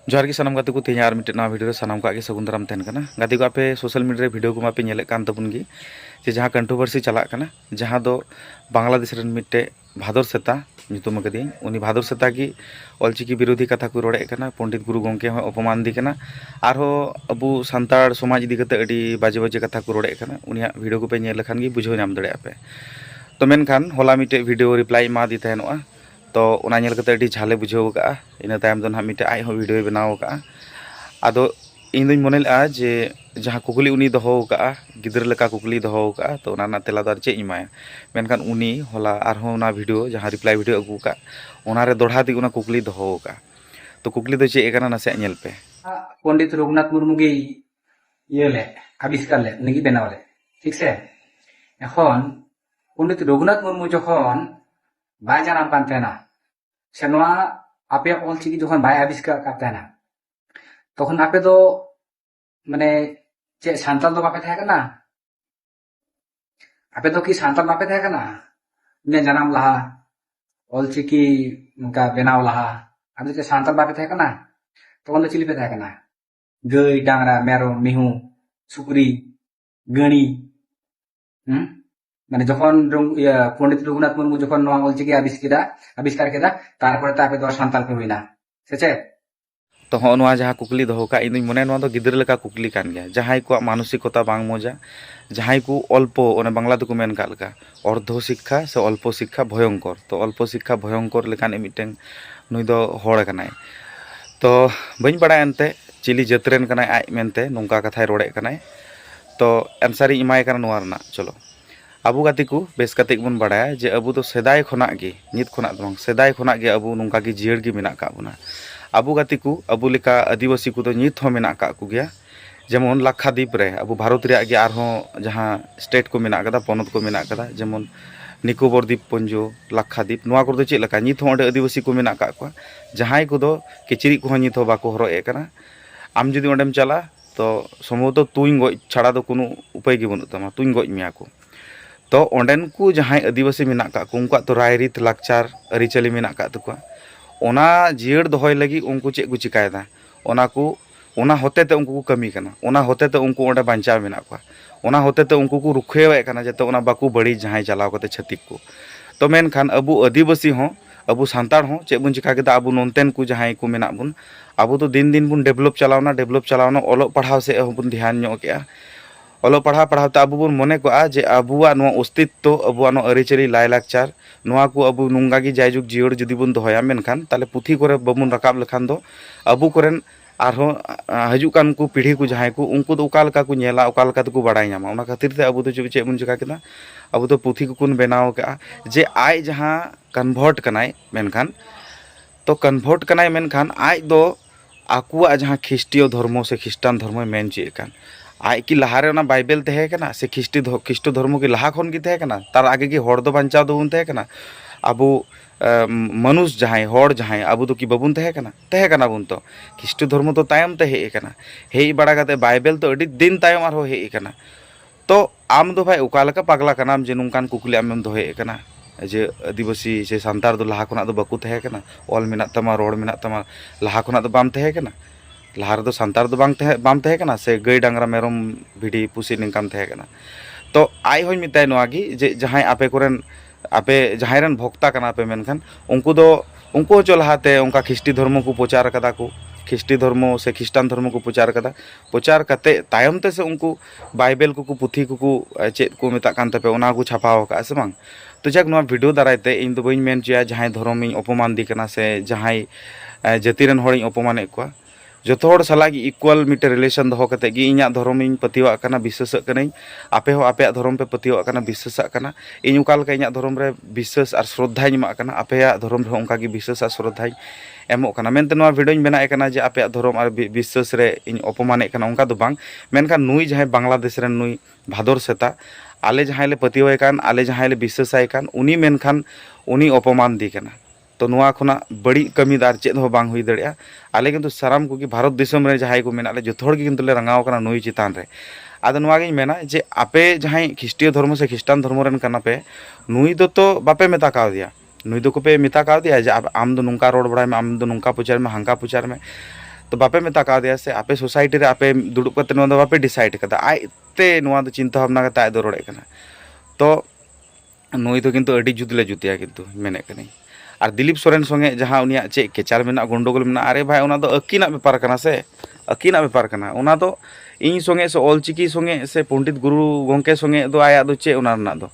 जोहार की सानाम गाते को तेज और मिट्टे नवा वीडियो सानाम का सगुन दाराम तहन कना गाते को आपे सोशल मीडिया वीडियो को मापे नेले कान तबुन गी जे जहाँ कंट्रोवर्सी चला कना जहाँ दो बांग्लादेश रन मिट्टे भादर सेता नितुम कदी उनी भादर सेता की ऑलचिकी विरोधी कथा को रोड़े कना पंडित गुरु गंके हो अपमान दी कना आरो अबु सान्ताड़ समाज इदी कते अडी बाजे बाजे कथा को रोड़े कना उनिया वीडियो को पे नेल लखान गी बुझो नाम दड़े आपे तो मेनखान होला मिट्टे वीडियो रिप्लाई मा दी तहनोआ तो उना नेल कते अडी झाले बुझो का इन तायम दो ना मिट्टे आय हो वीडियो बनाव का आदो इन दुई मोनेला जे जहाँ कुकली उनी दहो का गिदर लेका कुकली दहो का तो उना तेला दर चे इमाया मेनखान उनी होला आरहो ना वीडियो जहाँ रिप्लाई वीडियो अगू का उना रे दोढ़ा दी उना कुकली दहो का तो कुकली दो चे एकना नसे नेल पे पंडित रघुनाथ मुर्मू गे ये ले आविष्कार ले नगी बनाव ले ठीक से এখন पंडित रघुनाथ मुर्मू जखन बाय जानाम कान तेना से नोआ आपे ऑलचिकी जखन बाय आविष्कार का तेना तखन आपे दो माने चे सान्ताल दो बापे थाहे कना आपे दो की सान्ताल बापे थाहे कना ने जानाम लहा ऑलचिकी का बनाव लहा आपे चे सान्ताल बापे थाहे कना तखन दो चिली पे थाहे कना गई डांगरा मेरम मिहू सुकरी गणी माने जखन पंडित रघुनाथ मुर्मू जखन नोआ ऑलचिकी आविष्कार केदा तारपरे तापे दो सान्ताल पे हुइना सेचे तो हाँ जहाँ कुकली दहो का इन मने नो गिदर लेका कुकली कान गया जहाँ को मानसिकता बांग मोजा जहाँ को अल्पो ओने बांग्ला को मेन का लका अर्ध शिक्षा से अल्प शिक्षा भयंकर तो अल्प शिक्षा भयंकर लेकान मिटें नुई दो हड़ कनाय तो बइन बड़ा एनते चिली जतरेन कनाय आय मेनते नोंका कथाय रोड़े कनाय तो एंसारी इमाय कना नोआ रना चलो अबु गाती को बेस कते बन बड़ा जे अबु तो सेदाय खोना गे नित खोना दो सेदाय खोना गे अबु नोंका गे जियड़ गे मेना का बुना अबु गाती को अबु लेका आदिवासी को तो नित हो मेना का को गया जेमन लाक्षाद्वीप रे अबु भारत रे गे आरहों जहाँ स्टेट को मेना कदा पनत को मेना कदा जेमन निकोबर द्वीप पुंजो लाक्षाद्वीप नोआ को चेक लका नित हो आदिवासी को मेना का को जहाँ को दो किचरी को नित हो बाको हरो कना आम जुदी ओंडेम चला तो सम्भवतः तुई गज छाड़ा दो कोनो उपाय गे बनुत तमा तुई गज मिया को तो ओंडेन को जहाँ आदिवासी मेना का को उनका तो राय रीत लाचार अरिचाली मेना का तको ओना जियड़ दहय लगी उनको चेक को चिकायदा ओना को ओना होते ते उनको को कमी कना ओना होते ते उनको ओंडे बांचा मेना को ओना होते ते उनको को रुखेवे कना जते ओना बाकू बड़ी जहाँ चलाव कते छतिक को तो मेनखान अबु आदिवासी हो अबु सान्ताड़ हो चेक बुन चिका केदा अबु नोनतेन को जहाँ को मेना बुन अबु तो दिन दिन बुन डेवलप चलावना ओलो पढ़ाव से बुन ध्यान ᱧᱚᱜ केआ ओलो पढ़ाव पढ़ावते अबु बुन मने को जे अबुआ नो अस्तित्व अबुआ नो अरिचाली लायलाकचार नोआ को अबु नुंगा गी जायजुग जियड़ जुदी बुन दोहया मेनखान ताले पुथी करे बबुन रकाब लखान दो अबु कोरेन आरो हजुकान को पीढ़ी को जहाँ को उनको तो उका लका को नेला उका लका तो को बड़ाई नामा ओना खातिर ते अबु तो चेक बुन चिका केदा अबु तो पुथी को कुन बनाव का जे आय जहाँ कन्वर्ट कनाय मेनखान तो कन्वर्ट कनाय मेनखान आय दो आकुआ जहाँ ख्रिस्टीय धर्म से खिस्टान धर्म मेन चेकान आय की लहारे ना बाइबल तहे कना से ख्रिस्ट धर्म की लहा खन की तहे कना तार आगे की हड़ दो बांचाव दो तहे कना अबु मनुष्य जहाँ हड़ जहाँ अबु तो की बबुन तहे कना बुन तो ख्रिस्ट धर्म तो तायम ते हे कना हे बड़ा कते बाइबल तो अडी दिन तायम आरो हे कना तो आम दो भाई उका लका पागला कनाम जे नुंकान कुकली आमेम दो हे कना जे आदिवासी से सान्तार दो लहा खना दो बाकू तहे कना ऑल मेना तमा रोड मेना तमा लहा खना दो बाम तहे कना लहा रे दो सान्तार दो बाम तहे कना से गई डांगरा मेरम भिडी पुसी निंकाम तहे कना तो आय होय मिताय नोआगी जे जहां आपे कोरेन आपे जहां रन भक्ता कना पे मेनखान उनको चो लहाते उनका ख्रिस्टी धर्म को प्रचार कदा को ख्रिस्टी धर्म से खिस्टान धर्म को प्रचार कदा प्रचार कते तायम ते से उनको बाइबल को पुथी को चेक को मेता कान तपे ओना को छापाव का से बांग तो जक नोआ वीडियो दारायते इन दो बइन मेन चिया जहां धर्म इन अपमान दी कना से जहां जाति रन हड़ इन अपमान एकवा जो हर सालाग इक्वल मिटे रिलेशन दहो कते गी इᱧᱟ धर्म इन पतिवा कना विश्वास कनाई आपे हो आपे धर्म पे पतिवा कना विश्वास कना इन उका लका इᱧा धर्म रे विश्वास और श्रद्धा मा कना आपे धर्म रे उनका गी विश्वास और श्रद्धा एमो कना मेनते नोआ वीडियो बनाए कना जे आपे धर्म और विश्वास रे इन अपमाने कना उनका दो बांग मेनखान नुई जहां बांग्लादेश रे नुई भादर सेता आले जहां ले पतिवा कान आले जहां ले विश्वासाय कान उनी मेनखान उनी अपमान दी कना तो नुआ खुना बड़ी कमीदार चेद हो बांग हुई दड़िया आले किंतु साराम को कि भारत दिसम रे जहां को मेना ले जो थोड़ के किंतु ले रंगाव कना नुई चितान रे आदो नुआ गे मेना जे आपे जहां ख्रिस्टीय धर्म से खिस्टान धर्म रन कना पे नुई दो तो बापे मेता का दिया नुई दो को पे मेता का दिया जे आम दो नुंका रोड बड़ा में आम दो नुंका पुचार में हांका पुचार में तो बापे मेता काउदिया से आपे सोसाइटी रे आपे दुड़ुब कते नोआ दो बापे डिसाइड कदा आइते नोआ दो चिंता भावना कते आइ दो रोड़े कना तो नुई तो किंतु अडी जुतले जुतिया किंतु मेने कनी और दिलीप सोरेन संगे जहाँ उनिया चे केचार मेना गंडोगोल मेना अरे भाई उना दो अकिना बेपार कना से अकिना बेपार कना उना दो इन संगे से ऑलचिकी संगे से पंडित गुरु गंके संगे दो आया दो चे उना रना दो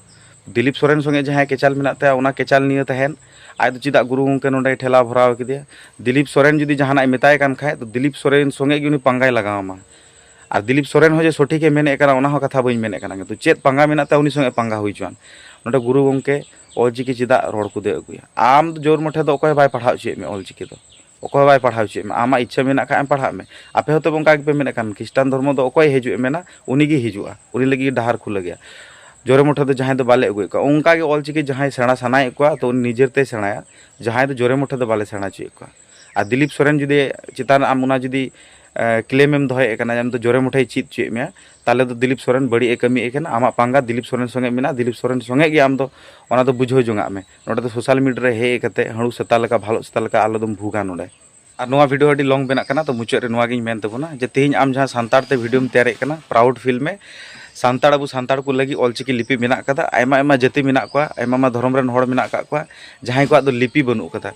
दिलीप सोरेन संगे जहाँ केचाल मेना ता उना केचाल निये तहन आय तो चिदा गुरु गंके नोडे ठेला भराव किदिया दिलीप सोरेन जुदी जहाना मेताय कान खाय तो दिलीप सोरेन संगे गी उनी पंगाय लगावमा और दिलीप सोरेन हो जे सठिके मेने कना उना हो कथा बइन मेने कना तो चेत पंगा मेना ता उनी संगे पंगा हुई चुआन नोडे गुरु गंके ऑलचिकी चिदा रोड को दे अगुया आम जोर मुठे दो अकय बाय पढ़ाव चे में ऑलचिकी दो अकय बाय पढ़ाव चे में आमा इच्छा मेना खाय पढ़ा में आपे होते बंका के पे मेने कान ख्रिस्टान धर्म दो अकय हिजुए मेना उनी गी हिजुआ उनी लगी डहार खुल गया जोरे मुठे दो जहां दो बाले अगुए को उनका के ऑलचिकी जहां सेणा सनाय को तो निजेरते सेणाया जहां दो जोरे मुठे दो बाले सेणा चे को आ दिलीप सोरेन जुदी चितान आम उना जुदी क्लेम एम दोहे कना तो जोरे मुठे चीत चे में ताले तो दिलीप सोरेन बड़ी कमी एकना आमा पांगा दिलीप सोरेन संगे मेना दिलीप सोरेन संगे गे आम दो ओना दो बुझो जोंगा में नोडे तो सोशल मीडिया रे हे कते हणु सेता लका भालो सेता लका आलो दम भूगा नोडे और नोआ वीडियो अडी लॉन्ग बेना कना तो मुचाद रे नोआ गिन मेन तबना जे तेहिं आम जहां सांतार ते वीडियो में तैयार कना प्राउड फील में सांतार अबु सांतार को लगी ऑलचिकी लिपि मेना कदा आयमा आयमा जाति मेना को आयमा धर्म रेन हड़ मेना का को जहां को दो लिपि बनु कदा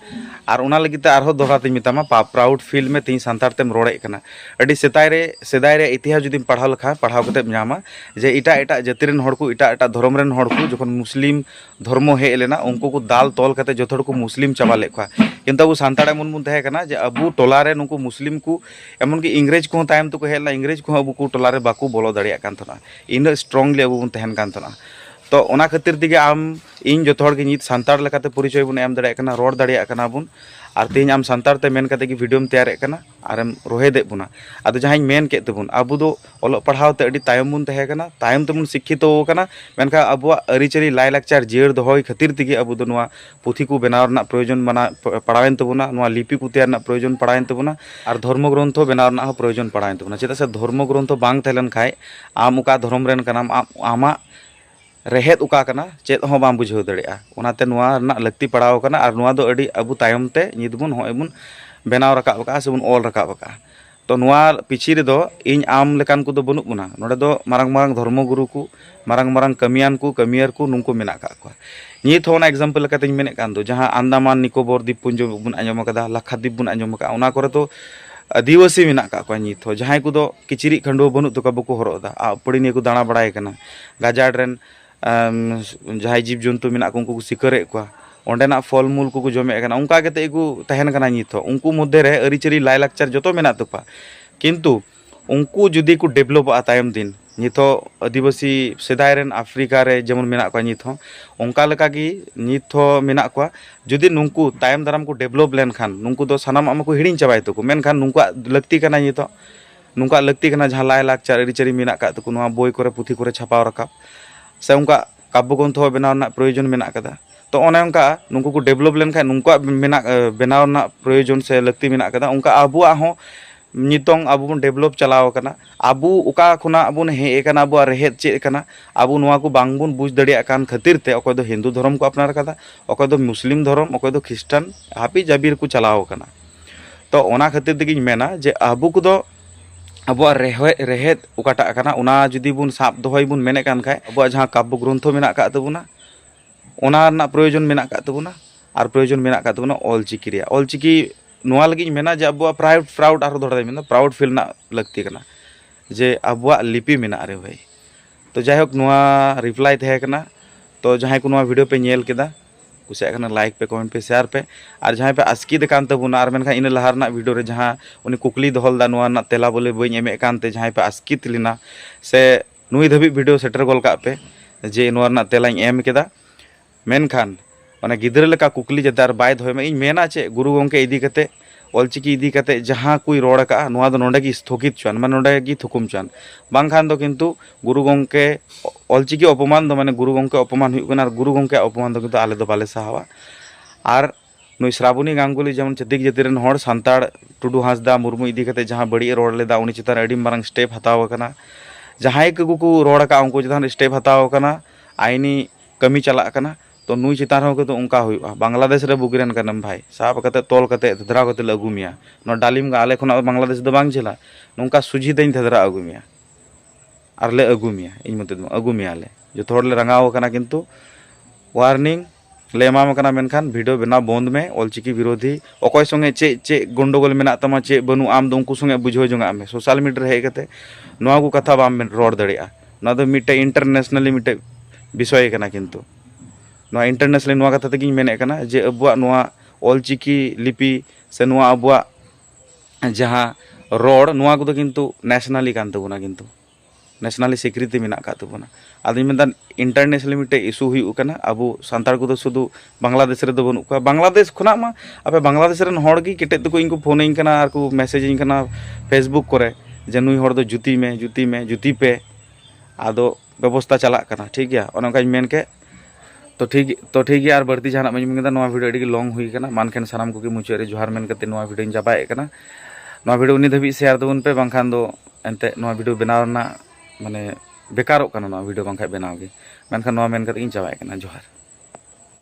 और ओना लगी ते आरो दोहरा ते मितामा प्राउड फील में तेहिं सांतार तेम रोड़े कना अडी सेदाय रे इतिहास जुदी पढ़ाव लखा पढ़ाव कते न्यामा जे इटा इटा जाति रेन हड़ को इटा धर्म रेन हड़ को जखन मुस्लिम धर्म हे लेना उनको को दाल तोल कते जतो हड़ को मुस्लिम चाबा ले को किंतु अबु सांतार एमन बुन तहे कना जे अबु टोला रे नुको मुस्लिम को एमन की इंग्रेज को तायम तो को हेला इंग्रेज को अबु को टोला रे बाकू बोलो दाड़िया कान थना इन स्ट्रांगली अबु बुन तहन कान थना तो ओना खातिर दिगे आम इन जतो हड़ के नित सांतार लकाते परिचय बुन एम दाड़िया कना रोड दाड़िया कना बुन और तेहिं आम सांतार ते मेन कते की वीडियो में तैयार कना आरम रोहे दे बुना आदो जहां मेन के तबुन अबु दो ओलो पढ़ाव ते अडी तायम बुन तहे कना तायम तबुन शिक्षित हो कना मेनखा अबुआ अरिचरी लाय लाकचार जेर दोहय खातिर तिगे अबु दो नोआ पुथी को बनाव रना प्रयोजन बना पढ़ावेन तबुना नोआ लिपि को तैयार रना प्रयोजन पढ़ावेन तबुना और धर्म ग्रंथ बनाव रना हो प्रयोजन पढ़ावेन तबुना चेदा से धर्म ग्रंथ बांग तहलन खाय आम उका धर्म रेन कनाम आमा रेहेद उका कना चेद हो बाम बुझाव दाड़िया ओनाते नोआ रना लक्ति पड़ाव कना और नोआ दो अडी अबु तायम ते नित बुन होय बुन बनाव रकाब का से बुन ऑल रकाब का तो नोआ पिछी रे दो इन आम लेकान को दो बनुक बुना नोडे दो मारंग मारंग धर्म गुरु को मारंग मारंग कमियान को कमियर को नुनको मेना का को नित होना एग्जांपल लेकाते मेने कान दो जहां अंडमान निकोबर द्वीपपुंज बुन आंजम कदा लक्षद्वीप बुन आंजम का ओना करे तो आदिवासी मेना का को नित हो जहां को दो किचिरी खंडो बनु तो का बको हरोदा अपड़ी ने को दाणा बड़ाय कना गाजाड़ रेन जहां जीव जंतु मेना को उनको को सिकरे को ओंडेना फल मूल को जमे कना उनका केते को तहन कना नित हो उनको मध्य रे अरिचरी लाय लाकचार जतो मेना तपा किंतु उनको जुदी को डेवलप आ तायम दिन नित आदिवासी सेदाय रेन अफ्रीका रे जेमन मेना को नित हो उनका लका की नित हो मेना को जुदी नुंकु तायम दाराम को डेवलप लेन खान नुंकु दो सनाम आम को हिडिंग चाबाय तो को मेन खान नुंका लगती कना नित हो नुंका लगती कना जहां लाय लाकचार अरिचरी मेना का तो नोआ बोय करे पुथी करे छापाव रकाब से उनका काव्य ग्रंथ बनाव रना प्रयोजन मेना कदा तो ओने उनका नुंकु को डेवलप लेन खान नुंका मेना बनाव रना प्रयोजन से लगती मेना कदा उनका अबुआ हो नितोंग अबु बन डेवलप चलाव कना अबु उका खुना अबुन हे कना अबु रेहेद चे कना अबु नोआ को बांग बुन बुझ दड़िया कान खातिर ते अकय दो हिंदू धर्म को अपनार कदा अकय दो मुस्लिम धर्म अकय दो ख्रिस्टान हापी जाबिर को चलाव कना तो ओना खातिर तेगिन मेना जे अबु को दो अबुआ रेहेद उकाटा कना उना जुदी बुन साब दोहय बुन मेने कान खाय अबुआ जहां काव्य ग्रंथ मेना का तबुना ओना रना प्रयोजन मेना का तबुना और प्रयोजन मेना का तबुना ऑलचिकी रे ऑलचिकी नोआ लगी मेना जे अबुआ प्राउड आरो दोड़ा मेना प्राउड फील ना लगती कना जे अबुआ लिपि मेना रे भाई तो जायहोक नोआ रिप्लाई तहे कना तो जहां को नोआ वीडियो पे नेल केदा कुसिया कना लाइक पे कमेंट पे शेयर पे और जहां पे आस्की दे कान तबुना और मेनखा इन लहार ना वीडियो रे जहां उनी कुकली दोहल दा नोआ ना तेला बोले बई एमे कानते जहां पे आस्की तिलिना से नुई धबी वीडियो सेटर गोल का पे जे नोआ ना तेलाኝ एम केदा मेनखान ओना गिदरा लेका कुकली जदार बाय दोय में इन मेना चे गुरु गंके इदी कते ऑलचिकी इदी कते जहां कोई रोड का नोआ दो नोंडे की स्थगित चुआन माने नोंडे की थुकुम चुआन बांखान दो किंतु गुरु गंके ऑलचिकी अपमान दो माने गुरु गंके अपमान हुई कना गुरु गंके अपमान दो किंतु आले दो बाले साहवा और नुई श्रावणी गांगुली जेमन छत्तीक जाति रेन हड़ सांताड़ टुडू हांसदा मुर्मू इदी कते जहां बड़ी रोड लेदा उनी चितान अडी मारंग स्टेप हताव कना जहां को रोड का उनको चितान स्टेप हताव कना आईनी कमी चला कना तो तो नुई चितान हो तो उनका हुआ बांग्लादेश रे बुगिरन कनम भाई साब कते तोल कते धरा कते ले अगुमिया न डालिम गा आले खना बांग्लादेश दो बांग चला नुका सुझी देन धरा अगुमिया आर ले अगुमिया इन मते अगुमिया ले जो थोड़ले रंगाव कना किंतु वार्निंग ले एमाम कना मेनखान वीडियो बना बंद में ऑलचिकी विरोधी अकय संगे चे चे गंडोगोल मेना तमा चे बनु आम दो उनको संगे बुझो जोंगा में सोशल मीडिया हेज कते नोआ को कथा बाम रोड दड़िया ना दो मिटे इंटरनेशनली मिटे विषय कना किंतु नोआ इंटरनेशनली नोआ कथा तगिन मेने कना जे अबुआ नोआ ऑलचिकी लिपि से नोआ अबुआ जहां रोड नोआ को किंतु नेशनली कान तबुना किंतु नेशनली स्वीकृति मेना का तबुना आदि मेदा इंटरनेशनली मिटे इशू हुई कना अबु सांतार को शुद्ध बांग्लादेश रे दो बनु का बांग्लादेश खुना मा आपे बांग्लादेश रेन हड़ की केटे को इनको फोन इन कना आर को मैसेज इन कना फेसबुक करे जे नुई हड़ दो जुती पे आदो व्यवस्था चला कना ठीक गया ओनका मेन के तो ठीक गया और बढ़ती जहां मैं मेनदा नोआ वीडियो एडी लॉन्ग हुई कना मानखेन सानाम को मुचे रे जोहार मेन कते नोआ वीडियो जाबाए कना नोआ वीडियो उनी धबी शेयर दबन पे बांखान दो एनते नोआ वीडियो बनाव ना माने बेकारों कना नोआ वीडियो बांखा बनाव गे मेनखान नोआ मेन कते इन जाबाए कना जोहार।